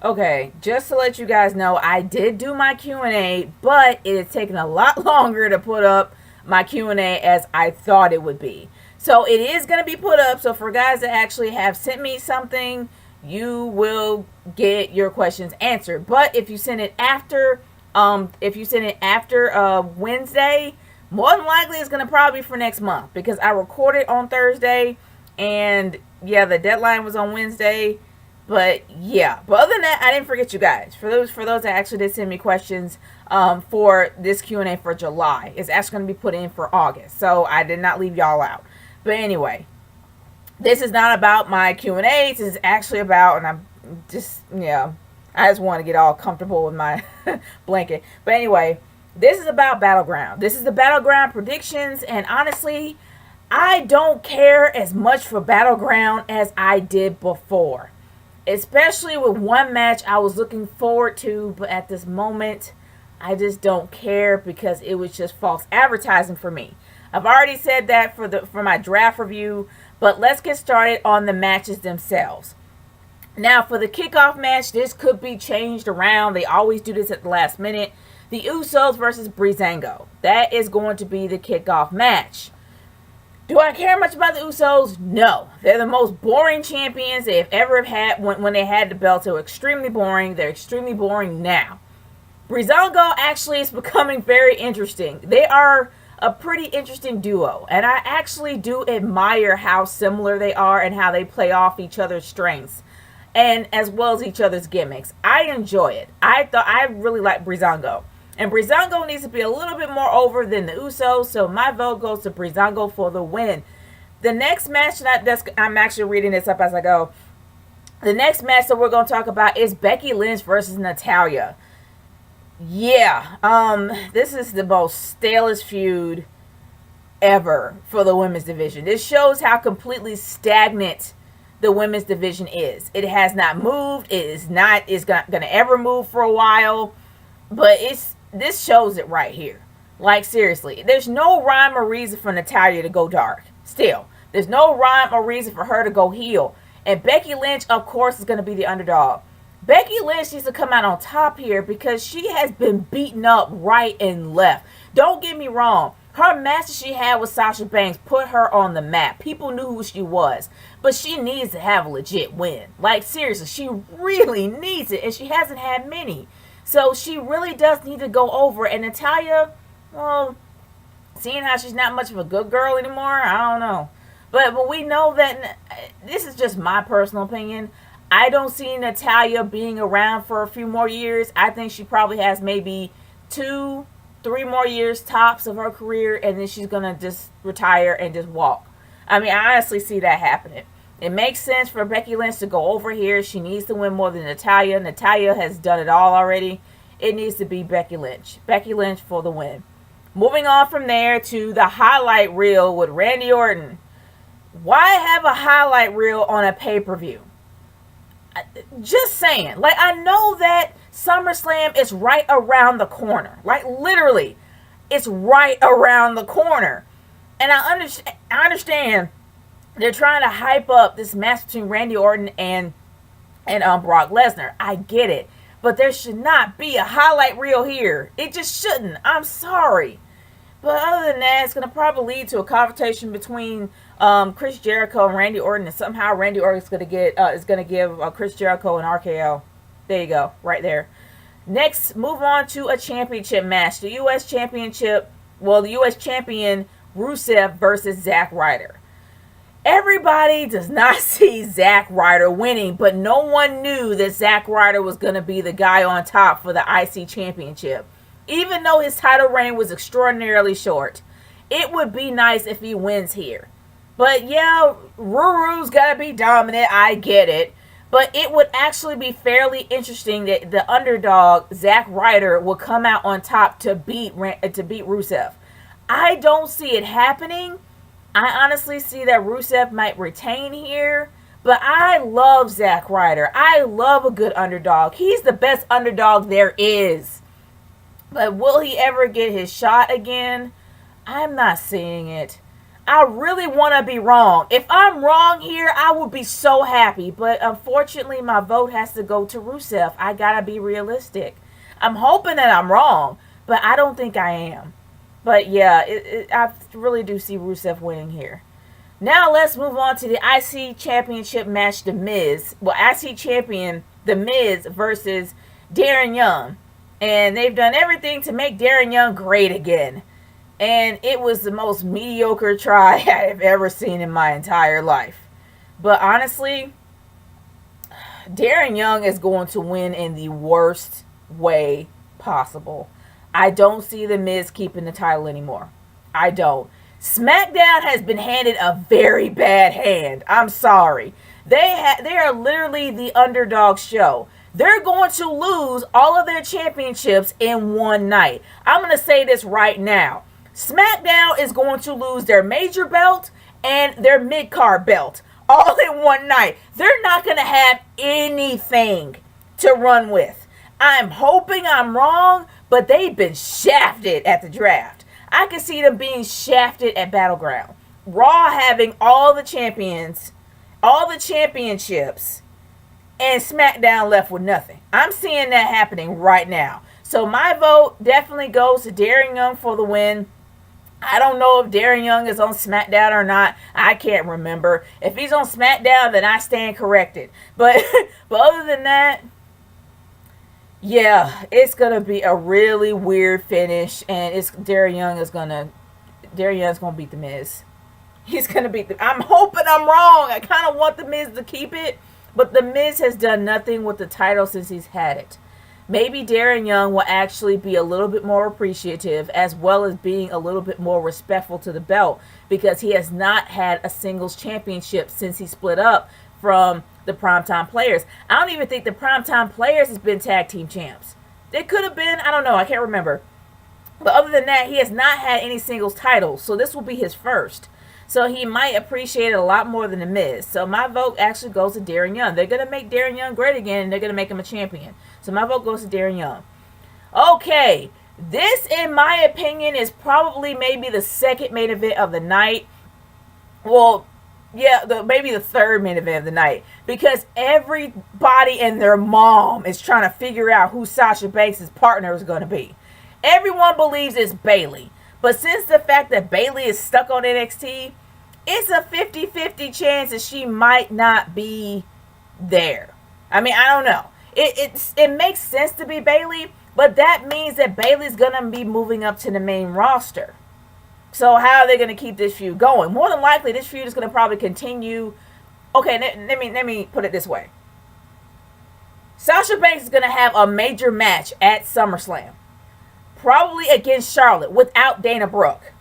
Okay, just to let you guys know, I did do my Q&A, but it has taken a lot longer to put up my Q&A as I thought it would be. So it is going to be put up. So for guys that actually have sent me something, you will get your questions answered. But if you send it after, Wednesday, more than likely it's going to probably be for next month because I recorded on Thursday, and yeah, the deadline was on Wednesday. But yeah, but other than that, I didn't forget you guys. For those that actually did send me questions, for this Q&A for July, it's actually going to be put in for August. So I did not leave y'all out. But anyway, this is not about my Q&A. This is actually about, and I'm just, I just want to get all comfortable with my blanket. But anyway, this is about Battleground. This is the Battleground predictions, and honestly, I don't care as much for Battleground as I did before. Especially with one match I was looking forward to, but at this moment, I just don't care because it was just false advertising for me. I've already said that for my draft review, but let's get started on the matches themselves. Now, for the kickoff match, this could be changed around. They always do this at the last minute. The Usos versus Breezango. That is going to be the kickoff match. Do I care much about the Usos? No. They're the most boring champions they've ever had when they had the belts. They were extremely boring. They're extremely boring now. Breezango actually is becoming very interesting. They are a pretty interesting duo, and I actually do admire how similar they are and how they play off each other's strengths and as well as each other's gimmicks. I enjoy it. I really like Breezango. And Breezango needs to be a little bit more over than the Usos, so my vote goes to Breezango for the win. The next match, I'm actually reading this up as I go. The next match that we're going to talk about is Becky Lynch versus Natalya. Yeah, this is the most stalest feud ever for the women's division. This shows how completely stagnant the women's division is. It has not moved. It's going to ever move for a while, but this shows it right here. Like, seriously, there's no rhyme or reason for Natalya to go dark. Still, there's no rhyme or reason for her to go heel. And Becky Lynch, of course, is going to be the underdog. Becky Lynch needs to come out on top here because she has been beaten up right and left. Don't get me wrong. Her match that she had with Sasha Banks put her on the map. People knew who she was. But she needs to have a legit win. Like, seriously, she really needs it. And she hasn't had many. So she really does need to go over. And Natalya, well, seeing how she's not much of a good girl anymore, I don't know. But we know that, this is just my personal opinion, I don't see Natalya being around for a few more years. I think she probably has maybe 2-3 more years tops of her career, and then she's going to just retire and just walk. I mean, I honestly see that happening. It makes sense for Becky Lynch to go over here. She needs to win more than Natalya. Natalya has done it all already. It needs to be Becky Lynch. Becky Lynch for the win. Moving on from there to the highlight reel with Randy Orton. Why have a highlight reel on a pay-per-view? Just saying. Like, I know that SummerSlam is right around the corner. Like, literally, it's right around the corner. And I understand they're trying to hype up this match between Randy Orton and Brock Lesnar. I get it. But there should not be a highlight reel here. It just shouldn't. I'm sorry. But other than that, it's going to probably lead to a confrontation between Chris Jericho and Randy Orton, and somehow Randy Orton is going to give Chris Jericho an RKO. There you go, right there. Next, move on to a championship match. The U.S. Championship, the U.S. Champion Rusev versus Zack Ryder. Everybody does not see Zack Ryder winning, but no one knew that Zack Ryder was going to be the guy on top for the IC Championship. Even though his title reign was extraordinarily short, it would be nice if he wins here. But yeah, Ruru's got to be dominant. I get it. But it would actually be fairly interesting that the underdog, Zack Ryder, will come out on top to beat Rusev. I don't see it happening. I honestly see that Rusev might retain here. But I love Zack Ryder. I love a good underdog. He's the best underdog there is. But will he ever get his shot again? I'm not seeing it. I really want to be wrong. If I'm wrong here, I would be so happy. But unfortunately, my vote has to go to Rusev. I gotta be realistic. I'm hoping that I'm wrong, but I don't think I am. But yeah, I really do see Rusev winning here. Now let's move on to the IC Championship match, The Miz. Well, IC Champion, The Miz versus Darren Young. And they've done everything to make Darren Young great again. And it was the most mediocre try I've ever seen in my entire life. But honestly, Darren Young is going to win in the worst way possible. I don't see The Miz keeping the title anymore. I don't. SmackDown has been handed a very bad hand. I'm sorry. They are literally the underdog show. They're going to lose all of their championships in one night. I'm going to say this right now. SmackDown is going to lose their major belt and their mid-card belt all in one night. They're not going to have anything to run with. I'm hoping I'm wrong, but they've been shafted at the draft. I can see them being shafted at Battleground. Raw having all the champions, all the championships, and SmackDown left with nothing. I'm seeing that happening right now. So my vote definitely goes to Darren Young for the win. I don't know if Darren Young is on SmackDown or not. I can't remember. If he's on SmackDown, then I stand corrected. But other than that, yeah, it's gonna be a really weird finish, and Darren Young's gonna beat The Miz. He's gonna beat the. I'm hoping I'm wrong. I kind of want The Miz to keep it, but The Miz has done nothing with the title since he's had it. Maybe Darren Young will actually be a little bit more appreciative, as well as being a little bit more respectful to the belt, because he has not had a singles championship since he split up from the Primetime Players. I don't even think the Primetime Players has been tag team champs. They could have been. I don't know. I can't remember. But other than that, he has not had any singles titles, so this will be his first. So he might appreciate it a lot more than The Miz. So my vote actually goes to Darren Young. They're going to make Darren Young great again, and they're going to make him a champion. So my vote goes to Darren Young. Okay, this, in my opinion, is probably maybe the second main event of the night. Well, yeah, maybe the third main event of the night. Because everybody and their mom is trying to figure out who Sasha Banks' partner is going to be. Everyone believes it's Bayley. But since the fact that Bayley is stuck on NXT, it's a 50-50 chance that she might not be there. I mean, I don't know. It makes sense to be Bayley, but that means that Bayley's going to be moving up to the main roster. So how are they going to keep this feud going? More than likely, this feud is going to probably continue. Okay, let me put it this way. Sasha Banks is going to have a major match at SummerSlam. Probably against Charlotte without Dana Brooke.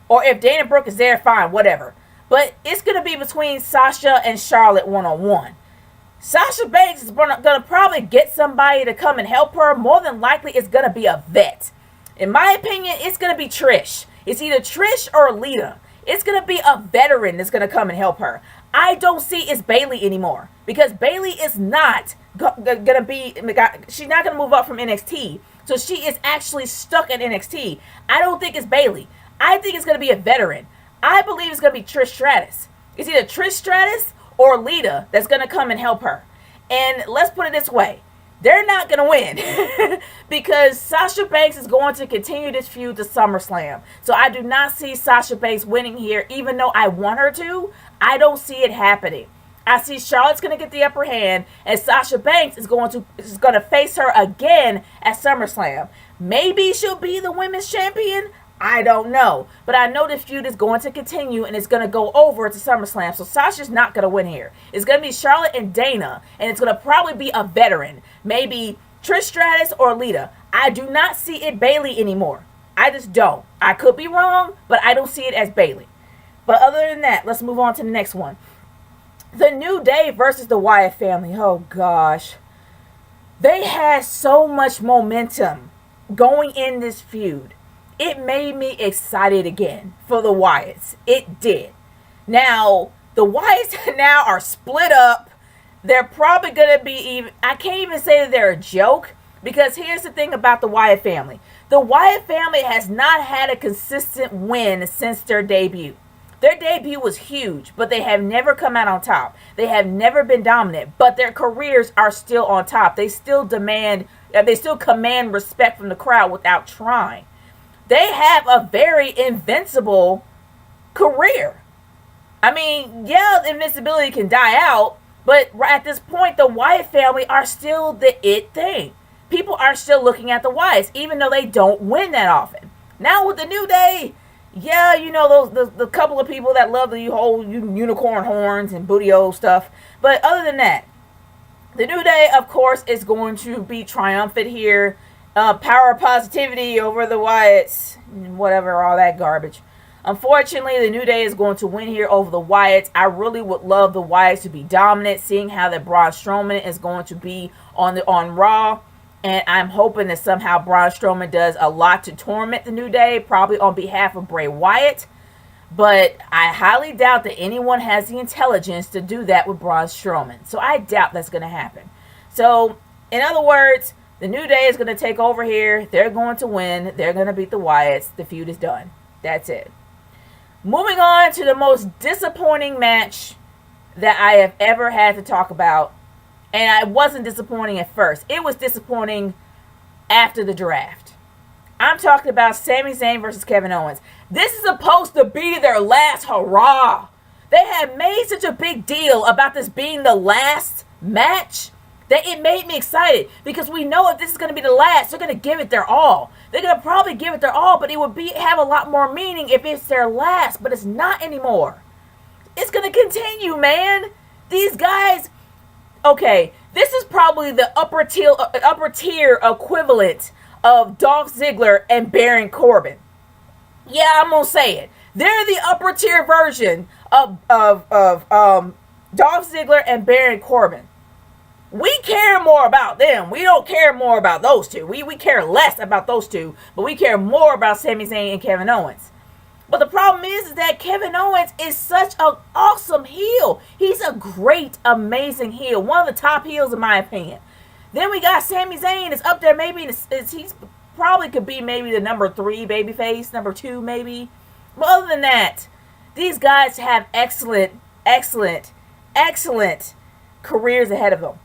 Or if Dana Brooke is there, fine, whatever. But it's going to be between Sasha and Charlotte one-on-one. Sasha Banks is going to probably get somebody to come and help her. More than likely, it's going to be a vet. In my opinion, it's going to be Trish. It's either Trish or Lita. It's going to be a veteran that's going to come and help her. I don't see it's Bayley anymore. Because Bayley is not going to be... She's not going to move up from NXT. So she is actually stuck at NXT. I don't think it's Bayley. I think it's going to be a veteran. I believe it's going to be Trish Stratus. It's either Trish Stratus or Lita that's going to come and help her. And let's put it this way. They're not going to win. Because Sasha Banks is going to continue this feud to SummerSlam. So I do not see Sasha Banks winning here. Even though I want her to, I don't see it happening. I see Charlotte's going to get the upper hand, and Sasha Banks is going to face her again at SummerSlam. Maybe she'll be the women's champion. I don't know. But I know this feud is going to continue, and it's going to go over to SummerSlam. So Sasha's not going to win here. It's going to be Charlotte and Dana, and it's going to probably be a veteran. Maybe Trish Stratus or Lita. I do not see it Bayley anymore. I just don't. I could be wrong, but I don't see it as Bayley. But other than that, let's move on to the next one. The New Day versus the Wyatt family. Oh, gosh. They had so much momentum going in this feud. It made me excited again for the Wyatts. It did. Now, the Wyatts now are split up. They're probably going to be even... I can't even say that they're a joke, because here's the thing about the Wyatt family. The Wyatt family has not had a consistent win since their debut. Their debut was huge, but they have never come out on top. They have never been dominant, but their careers are still on top. They still command respect from the crowd without trying. They have a very invincible career. I mean, yeah, invincibility can die out, but at this point, the Wyatt family are still the it thing. People are still looking at the Wyatts, even though they don't win that often. Now with the New Day, yeah, you know, the couple of people that love the whole unicorn horns and booty hole stuff. But other than that, the New Day, of course, is going to be triumphant here. Power of positivity over the Wyatts, whatever, all that garbage. Unfortunately, the New Day is going to win here over the Wyatts. I really would love the Wyatts to be dominant, seeing how that Braun Strowman is going to be on Raw. And I'm hoping that somehow Braun Strowman does a lot to torment the New Day, probably on behalf of Bray Wyatt. But I highly doubt that anyone has the intelligence to do that with Braun Strowman. So I doubt that's going to happen. So, in other words, the New Day is going to take over here. They're going to win. They're going to beat the Wyatts. The feud is done. That's it. Moving on to the most disappointing match that I have ever had to talk about. And it wasn't disappointing at first. It was disappointing after the draft. I'm talking about Sami Zayn versus Kevin Owens. This is supposed to be their last hurrah. They had made such a big deal about this being the last match that it made me excited. Because we know if this is going to be the last, they're going to give it their all. They're going to probably give it their all, but it would have a lot more meaning if it's their last. But it's not anymore. It's going to continue, man. These guys... Okay, this is probably the upper tier equivalent of Dolph Ziggler and Baron Corbin. Yeah, I'm gonna say it. They're the upper tier version of Dolph Ziggler and Baron Corbin. We care more about them. We don't care more about those two. We care less about those two, but we care more about Sami Zayn and Kevin Owens. But the problem is that Kevin Owens is such an awesome heel. He's a great, amazing heel. One of the top heels in my opinion. Then we got Sami Zayn. It's up there maybe. He's probably could be maybe the number 3 babyface. Number 2 maybe. But other than that, these guys have excellent careers ahead of them.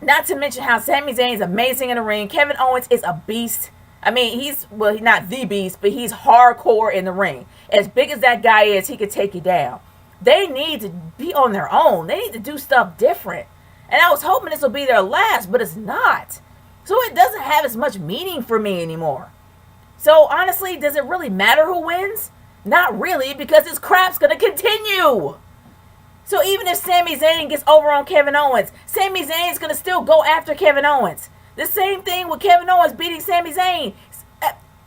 Not to mention how Sami Zayn is amazing in the ring. Kevin Owens is a beast. I mean, he's not the beast, but he's hardcore in the ring. As big as that guy is, he could take you down. They need to be on their own. They need to do stuff different. And I was hoping this will be their last, but it's not. So it doesn't have as much meaning for me anymore. So honestly, does it really matter who wins? Not really, because this crap's going to continue. So even if Sami Zayn gets over on Kevin Owens, Sami Zayn's going to still go after Kevin Owens. The same thing with Kevin Owens beating Sami Zayn.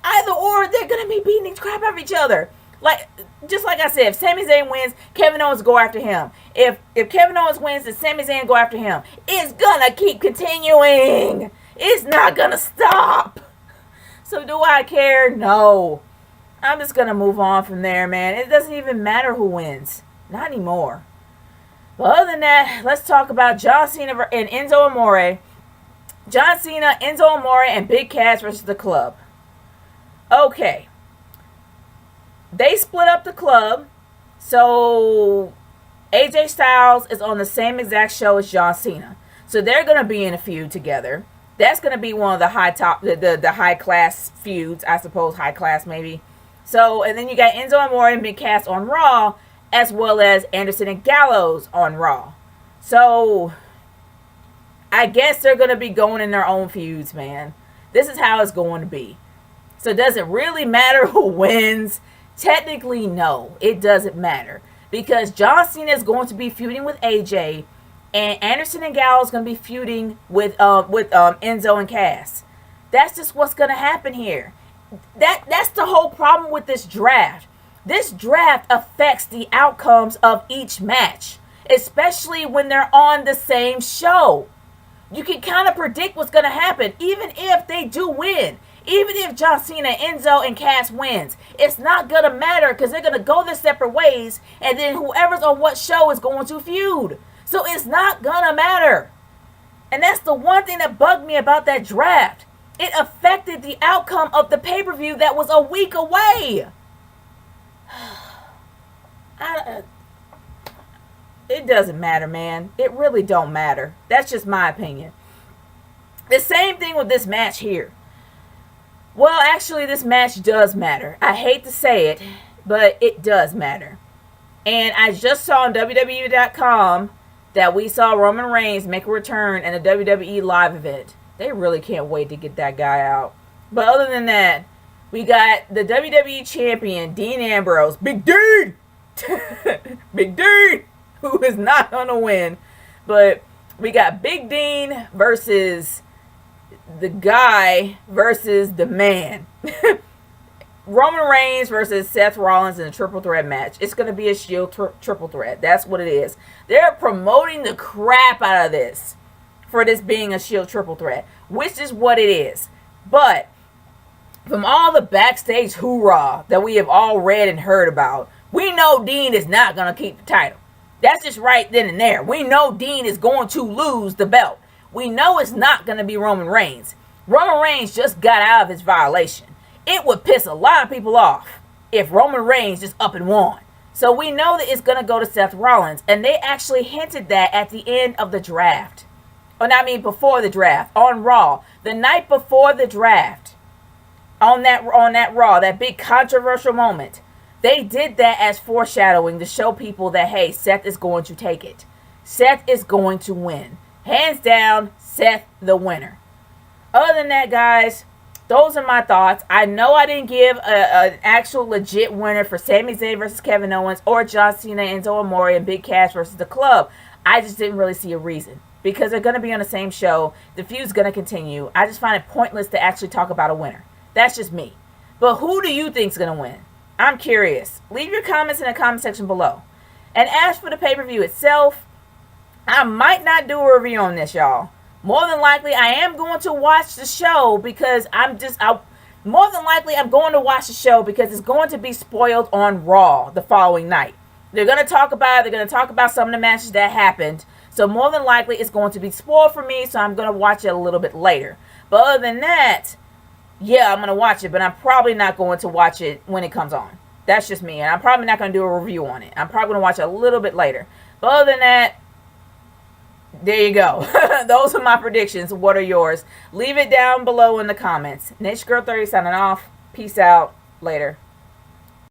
Either or, they're going to be beating the crap out of each other. Just like I said, if Sami Zayn wins, Kevin Owens go after him. If Kevin Owens wins, then Sami Zayn go after him. It's going to keep continuing. It's not going to stop. So do I care? No. I'm just going to move on from there, man. It doesn't even matter who wins. Not anymore. But other than that, let's talk about John Cena and Enzo Amore. John Cena, Enzo Amore, and Big Cass versus the Club. Okay. They split up the club. So AJ Styles is on the same exact show as John Cena. So they're going to be in a feud together. That's going to be one of the the high class feuds, I suppose, high class maybe. So, and then you got Enzo Amore and Big Cass on Raw, as well as Anderson and Gallows on Raw. So I guess they're going to be going in their own feuds, man. This is how it's going to be. So does it really matter who wins? Technically, no. It doesn't matter. Because John Cena is going to be feuding with AJ. And Anderson and Gallows is going to be feuding with Enzo and Cass. That's just what's going to happen here. That's the whole problem with this draft. This draft affects the outcomes of each match. Especially when they're on the same show. You can kind of predict what's going to happen, even if they do win. Even if John Cena, Enzo, and Cass wins. It's not going to matter because they're going to go their separate ways. And then whoever's on what show is going to feud. So it's not going to matter. And that's the one thing that bugged me about that draft. It affected the outcome of the pay-per-view that was a week away. It doesn't matter, man. It really don't matter. That's just my opinion. The same thing with this match here. Well, actually, this match does matter. I hate to say it, but it does matter. And I just saw on WWE.com that we saw Roman Reigns make a return in a WWE live event. They really can't wait to get that guy out. But other than that, we got the WWE Champion, Dean Ambrose. Big Dean! Big Dean! Who is not going to win. But we got Big Dean versus the guy versus the man. Roman Reigns versus Seth Rollins in a triple threat match. It's going to be a Shield triple threat. That's what it is. They're promoting the crap out of this for this being a Shield triple threat, which is what it is. But from all the backstage hoorah that we have all read and heard about, we know Dean is not going to keep the title. That's just right then and there. We know Dean is going to lose the belt. We know it's not going to be Roman Reigns. Roman Reigns just got out of his violation. It would piss a lot of people off if Roman Reigns just up and won. So we know that it's going to go to Seth Rollins. And they actually hinted that at the end of the draft. Before the draft. On Raw. The night before the draft. On that Raw. That big controversial moment. They did that as foreshadowing to show people that, hey, Seth is going to take it. Seth is going to win. Hands down, Seth the winner. Other than that, guys, those are my thoughts. I know I didn't give an actual legit winner for Sami Zayn versus Kevin Owens or John Cena, Enzo Amore, and Big Cass versus The Club. I just didn't really see a reason. Because they're going to be on the same show. The feud's going to continue. I just find it pointless to actually talk about a winner. That's just me. But who do you think's going to win? I'm curious. Leave your comments in the comment section below. And as for the pay-per-view itself, I might not do a review on this, y'all. More than likely, I am going to watch the show because more than likely, I'm going to watch the show because it's going to be spoiled on Raw the following night. They're going to talk about it. They're going to talk about some of the matches that happened. So more than likely, it's going to be spoiled for me, so I'm going to watch it a little bit later. But other than that, yeah, I'm going to watch it, but I'm probably not going to watch it when it comes on. That's just me, and I'm probably not going to do a review on it. I'm probably going to watch it a little bit later. But other than that, there you go. Those are my predictions. What are yours? Leave it down below in the comments. Naturegirl 30 signing off. Peace out. Later.